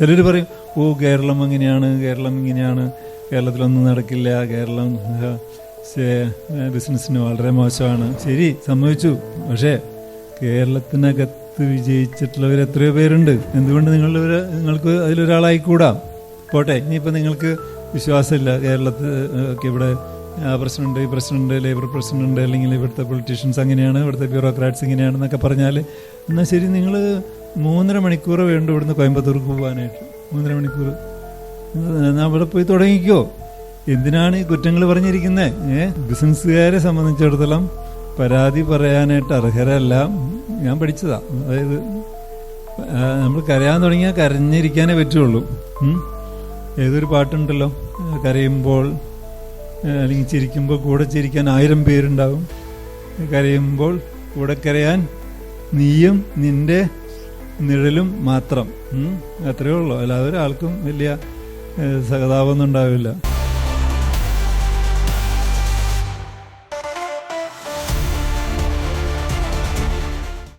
ചിലർ പറയും, ഓ കേരളം അങ്ങനെയാണ്, കേരളം ഇങ്ങനെയാണ്, കേരളത്തിലൊന്നും നടക്കില്ല, കേരളം ബിസിനസ്സിന് വളരെ മോശമാണ്. ശരി, സമ്മതിച്ചു. പക്ഷേ കേരളത്തിനകത്ത് വിജയിച്ചിട്ടുള്ളവർ എത്രയോ പേരുണ്ട്. എന്തുകൊണ്ട് നിങ്ങൾക്ക് അതിലൊരാളായിക്കൂടാ? പോട്ടെ, ഇനിയിപ്പോൾ നിങ്ങൾക്ക് വിശ്വാസമില്ല കേരളത്തിൽ ഒക്കെ ഇവിടെ ആ പ്രസിഡന്റ്, ഈ പ്രസിഡന്റ്, ലേബർ പ്രസിഡന്റ്, അല്ലെങ്കിൽ ഇവിടുത്തെ പൊളിറ്റീഷ്യൻസ് അങ്ങനെയാണ്, ഇവിടുത്തെ ബ്യൂറോക്രാറ്റ്സ് ഇങ്ങനെയാണെന്നൊക്കെ പറഞ്ഞാൽ, എന്നാൽ ശരി, നിങ്ങൾ 3.5 മണിക്കൂർ വേണ്ട ഇവിടുന്ന് കോയമ്പത്തൂർക്ക് പോകാനായിട്ട്. 3.5 മണിക്കൂർ അവിടെ പോയി തുടങ്ങിക്കോ. എന്തിനാണ് ഈ കുറ്റങ്ങൾ പറഞ്ഞിരിക്കുന്നത്? ബിസിനസ്സുകാരെ സംബന്ധിച്ചിടത്തോളം പരാതി പറയാനായിട്ട് അർഹരല്ല. ഞാൻ പഠിച്ചതാ. അതായത് നമ്മൾ കരയാൻ തുടങ്ങിയാൽ കരഞ്ഞിരിക്കാനേ പറ്റുള്ളൂ. ഏതൊരു പാട്ടുണ്ടല്ലോ, കരയുമ്പോൾ അല്ലെങ്കിൽ ചിരിക്കുമ്പോൾ കൂടെ ചിരിക്കാൻ 1000 പേരുണ്ടാവും, കരയുമ്പോൾ കൂടെ കരയാൻ നീയും നിന്റെ നിഴലും മാത്രം. അത്രയേ ഉള്ളൂ. അല്ലാതെ ഒരാൾക്കും വലിയ സഹതാപമൊന്നും ഉണ്ടാവില്ല.